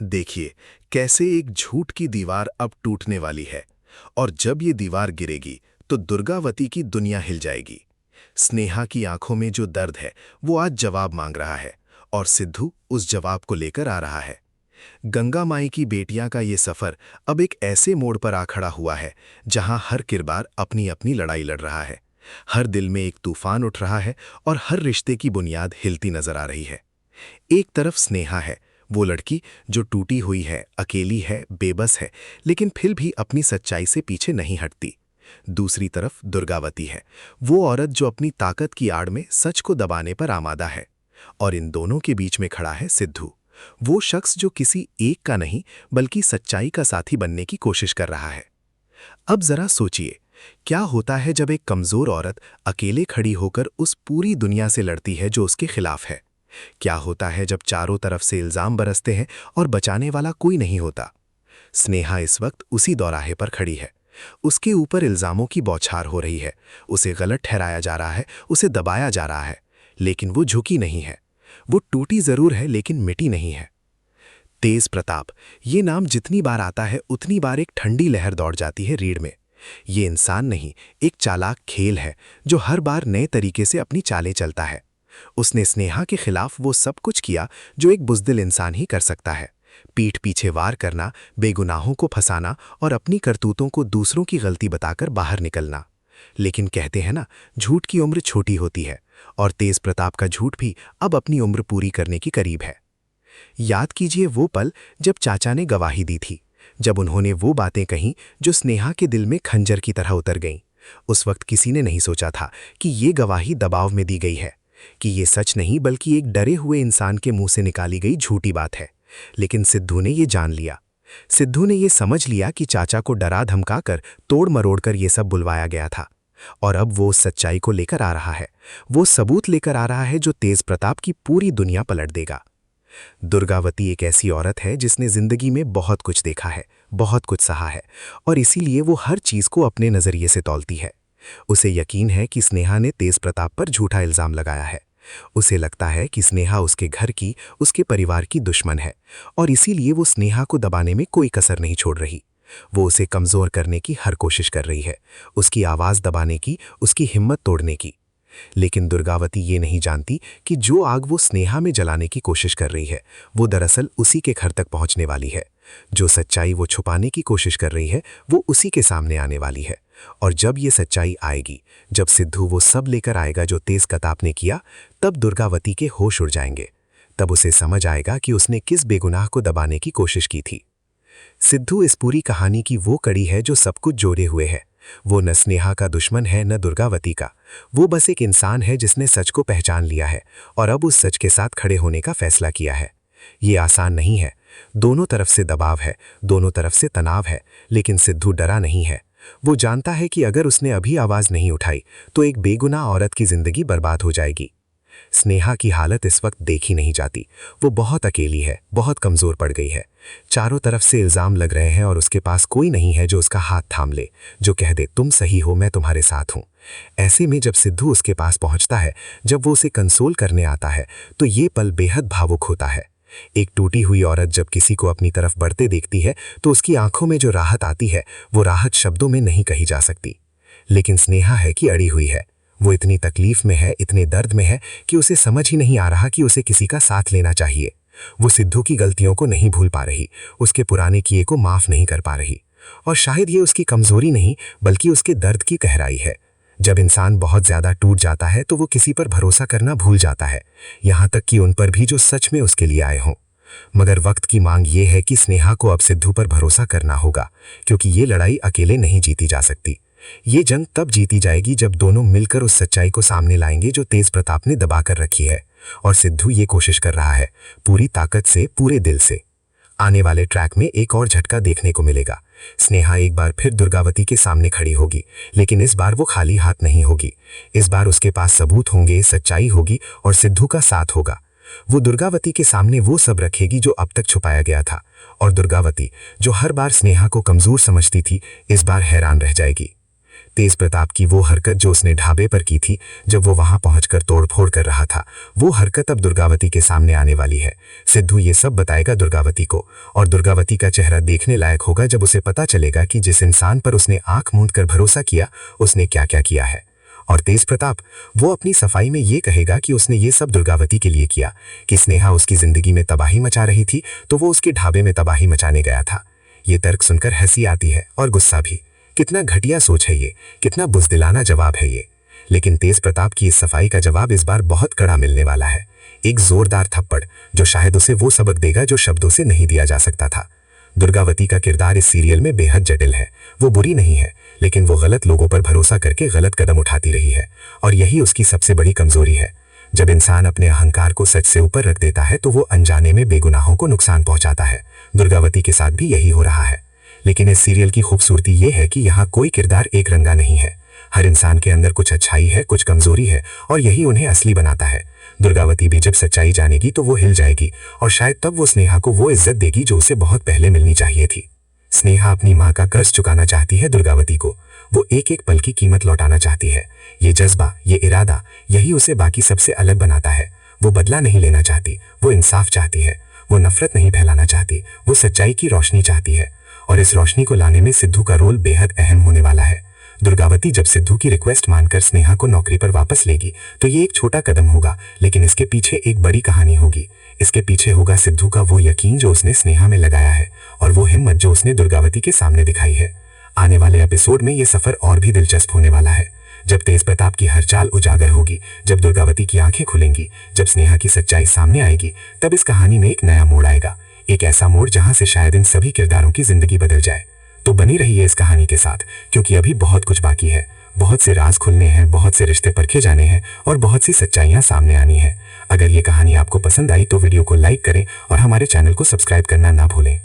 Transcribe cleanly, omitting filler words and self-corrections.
देखिए कैसे एक झूठ की दीवार अब टूटने वाली है। और जब ये दीवार गिरेगी तो दुर्गावती की दुनिया हिल जाएगी। स्नेहा की आंखों में जो दर्द है वो आज जवाब मांग रहा है, और सिद्धू उस जवाब को लेकर आ रहा है। गंगा माई की बेटियां का ये सफर अब एक ऐसे मोड़ पर आ खड़ा हुआ है जहां हर किरदार अपनी अपनी लड़ाई लड़ रहा है। हर दिल में एक तूफान उठ रहा है और हर रिश्ते की बुनियाद हिलती नजर आ रही है। एक तरफ स्नेहा है, वो लड़की जो टूटी हुई है, अकेली है, बेबस है, लेकिन फिर भी अपनी सच्चाई से पीछे नहीं हटती। दूसरी तरफ दुर्गावती है, वो औरत जो अपनी ताकत की आड़ में सच को दबाने पर आमादा है। और इन दोनों के बीच में खड़ा है सिद्धू, वो शख्स जो किसी एक का नहीं बल्कि सच्चाई का साथी बनने की कोशिश कर रहा है। अब जरा सोचिए, क्या होता है जब एक कमजोर औरत अकेले खड़ी होकर उस पूरी दुनिया से लड़ती है जो उसके खिलाफ है। क्या होता है जब चारों तरफ से इल्जाम बरसते हैं और बचाने वाला कोई नहीं होता। स्नेहा इस वक्त उसी दौराहे पर खड़ी है। उसके ऊपर इल्जामों की बौछार हो रही है, उसे गलत ठहराया जा रहा है, उसे दबाया जा रहा है, लेकिन वो झुकी नहीं है। वो टूटी जरूर है लेकिन मिटी नहीं है। तेज प्रताप, ये नाम जितनी बार आता है उतनी बार एक ठंडी लहर दौड़ जाती है रीढ़ में। ये इंसान नहीं, एक चालाक खेल है जो हर बार नए तरीके से अपनी चालें चलता है। उसने स्नेहा के खिलाफ वो सब कुछ किया जो एक बुज़दिल इंसान ही कर सकता है। पीठ पीछे वार करना, बेगुनाहों को फंसाना और अपनी करतूतों को दूसरों की गलती बताकर बाहर निकलना। लेकिन कहते हैं ना, झूठ की उम्र छोटी होती है, और तेज प्रताप का झूठ भी अब अपनी उम्र पूरी करने की करीब है। याद कीजिए वो पल जब चाचा ने गवाही दी थी, जब उन्होंने वो बातें कहीं जो स्नेहा के दिल में खंजर की तरह उतर गईं। उस वक्त किसी ने नहीं सोचा था कि ये गवाही दबाव में दी गई है, कि ये सच नहीं बल्कि एक डरे हुए इंसान के मुंह से निकाली गई झूठी बात है। लेकिन सिद्धू ने ये जान लिया। सिद्धू ने ये समझ लिया कि चाचा को डरा धमकाकर, तोड़ मरोड़ कर ये सब बुलवाया गया था। और अब वो उस सच्चाई को लेकर आ रहा है, वो सबूत लेकर आ रहा है जो तेज प्रताप की पूरी दुनिया पलट देगा। दुर्गावती एक ऐसी औरत है जिसने जिंदगी में बहुत कुछ देखा है, बहुत कुछ सहा है, और इसीलिए वो हर चीज को अपने नजरिए से तौलती है। उसे यकीन है कि स्नेहा ने तेज प्रताप पर झूठा इल्जाम लगाया है। उसे लगता है कि स्नेहा उसके घर की, उसके परिवार की दुश्मन है, और इसीलिए वो स्नेहा को दबाने में कोई कसर नहीं छोड़ रही। वो उसे कमजोर करने की हर कोशिश कर रही है, उसकी आवाज दबाने की, उसकी हिम्मत तोड़ने की। लेकिन दुर्गावती ये नहीं जानती कि जो आग वो स्नेहा में जलाने की कोशिश कर रही है, वो दरअसल उसी के घर तक पहुंचने वाली है। जो सच्चाई वो छुपाने की कोशिश कर रही है, वो उसी के सामने आने वाली है। और जब ये सच्चाई आएगी, जब सिद्धू वो सब लेकर आएगा जो तेज प्रताप ने किया, तब दुर्गावती के होश उड़ जाएंगे। तब उसे समझ आएगा कि उसने किस बेगुनाह को दबाने की कोशिश की थी। सिद्धू इस पूरी कहानी की वो कड़ी है जो सब कुछ जोड़े हुए है। वो न स्नेहा का दुश्मन है, न दुर्गावती का। वो बस एक इंसान है जिसने सच को पहचान लिया है और अब उस सच के साथ खड़े होने का फैसला किया है। ये आसान नहीं है, दोनों तरफ से दबाव है, दोनों तरफ से तनाव है, लेकिन सिद्धू डरा नहीं है। वो जानता है कि अगर उसने अभी आवाज नहीं उठाई तो एक बेगुनाह औरत की जिंदगी बर्बाद हो जाएगी। स्नेहा की हालत इस वक्त देखी नहीं जाती। वो बहुत अकेली है, बहुत कमजोर पड़ गई है। चारों तरफ से इल्जाम लग रहे हैं और उसके पास कोई नहीं है जो उसका हाथ थाम ले, जो कह दे तुम सही हो, मैं तुम्हारे साथ हूं। ऐसे में जब सिद्धू उसके पास पहुंचता है, जब वो उसे कंसोल करने आता है, तो ये पल बेहद भावुक होता है। एक टूटी हुई औरत जब किसी को अपनी तरफ बढ़ते देखती है तो उसकी आंखों में जो राहत आती है, वो राहत शब्दों में नहीं कही जा सकती। लेकिन स्नेहा है कि अड़ी हुई है। वो इतनी तकलीफ में है, इतने दर्द में है कि उसे समझ ही नहीं आ रहा कि उसे किसी का साथ लेना चाहिए। वो सिद्धू की गलतियों को नहीं भूल पा रही, उसके पुराने किए को माफ नहीं कर पा रही। और शायद ये उसकी कमजोरी नहीं बल्कि उसके दर्द की गहराई है। जब इंसान बहुत ज्यादा टूट जाता है तो वो किसी पर भरोसा करना भूल जाता है, यहाँ तक कि उन पर भी जो सच में उसके लिए आए हों। मगर वक्त की मांग ये है कि स्नेहा को अब सिद्धू पर भरोसा करना होगा, क्योंकि ये लड़ाई अकेले नहीं जीती जा सकती। ये जंग तब जीती जाएगी जब दोनों मिलकर उस सच्चाई को सामने लाएंगे जो तेज प्रताप ने दबा कर रखी है। और सिद्धू ये कोशिश कर रहा है, पूरी ताकत से, पूरे दिल से। आने वाले ट्रैक में एक और झटका देखने को मिलेगा। स्नेहा एक बार फिर दुर्गावती के सामने खड़ी होगी, लेकिन इस बार वो खाली हाथ नहीं होगी। इस बार उसके पास सबूत होंगे, सच्चाई होगी और सिद्धू का साथ होगा। वो दुर्गावती के सामने वो सब रखेगी जो अब तक छुपाया गया था, और दुर्गावती जो हर बार स्नेहा को कमजोर समझती थी, इस बार हैरान रह जाएगी। तेज प्रताप की वो हरकत जो उसने ढाबे पर की थी जब वो वहां पहुंचकर तोड़फोड़ कर रहा था, वो हरकत अब दुर्गावती के सामने आने वाली है। सिद्धू ये सब बताएगा दुर्गावती को, और दुर्गावती का चेहरा देखने लायक होगा जब उसे पता चलेगा कि जिस इंसान पर उसने आंख मूंद कर भरोसा किया उसने क्या क्या किया है। और तेज प्रताप वो अपनी सफाई में ये कहेगा कि उसने ये सब दुर्गावती के लिए किया, कि स्नेहा उसकी जिंदगी में तबाही मचा रही थी तो वो उसके ढाबे में तबाही मचाने गया था। ये तर्क सुनकर हंसी आती है और गुस्सा भी। कितना घटिया सोच है ये, कितना बुज़दिलाना जवाब है ये। लेकिन तेज प्रताप की इस सफाई का जवाब इस बार बहुत कड़ा मिलने वाला है। एक जोरदार थप्पड़ जो शायद उसे वो सबक देगा जो शब्दों से नहीं दिया जा सकता था। दुर्गावती का किरदार इस सीरियल में बेहद जटिल है। वो बुरी नहीं है, लेकिन वो गलत लोगों पर भरोसा करके गलत कदम उठाती रही है, और यही उसकी सबसे बड़ी कमजोरी है। जब इंसान अपने अहंकार को सच से ऊपर रख देता है तो वो अनजाने में बेगुनाहों को नुकसान पहुंचाता है। दुर्गावती के साथ भी यही हो रहा है। लेकिन इस सीरियल की खूबसूरती ये है कि यहाँ कोई किरदार एक रंगा नहीं है। हर इंसान के अंदर कुछ अच्छाई है, कुछ कमजोरी है, और यही उन्हें असली बनाता है। दुर्गावती भी जब सच्चाई जानेगी तो वो हिल जाएगी, और शायद तब वो स्नेहा को वो इज्जत देगी जो उसे बहुत पहले मिलनी चाहिए थी। स्नेहा अपनी माँ का कर्ज चुकाना चाहती है दुर्गावती को। वो एक एक पल की कीमत लौटाना चाहती है। ये जज्बा, ये इरादा, यही उसे बाकी सबसे अलग बनाता है। वो बदला नहीं लेना चाहती, वो इंसाफ चाहती है। वो नफरत नहीं फैलाना चाहती, वो सच्चाई की रोशनी चाहती है। और इस रोशनी को लाने में सिद्धू का रोल बेहद अहम होने वाला है। दुर्गावती जब सिद्धू की रिक्वेस्ट मानकर स्नेहा को नौकरी पर वापस लेगी तो ये एक छोटा कदम होगा, लेकिन इसके पीछे एक बड़ी कहानी होगी। इसके पीछे होगा सिद्धू का वो यकीन जो उसने स्नेहा में लगाया है, और वो हिम्मत जो उसने दुर्गावती के सामने दिखाई है। आने वाले एपिसोड में ये सफर और भी दिलचस्प होने वाला है। जब तेज प्रताप की हर चाल उजागर होगी, जब दुर्गावती की आंखें खुलेंगी, जब स्नेहा की सच्चाई सामने आएगी, तब इस कहानी में एक नया मोड़ आएगा। एक ऐसा मोड़ जहां से शायद इन सभी किरदारों की जिंदगी बदल जाए। तो बनी रहिए इस कहानी के साथ, क्योंकि अभी बहुत कुछ बाकी है। बहुत से राज खुलने हैं, बहुत से रिश्ते परखे जाने हैं, और बहुत सी सच्चाइयां सामने आनी है। अगर ये कहानी आपको पसंद आई तो वीडियो को लाइक करें और हमारे चैनल को सब्सक्राइब करना ना भूलें।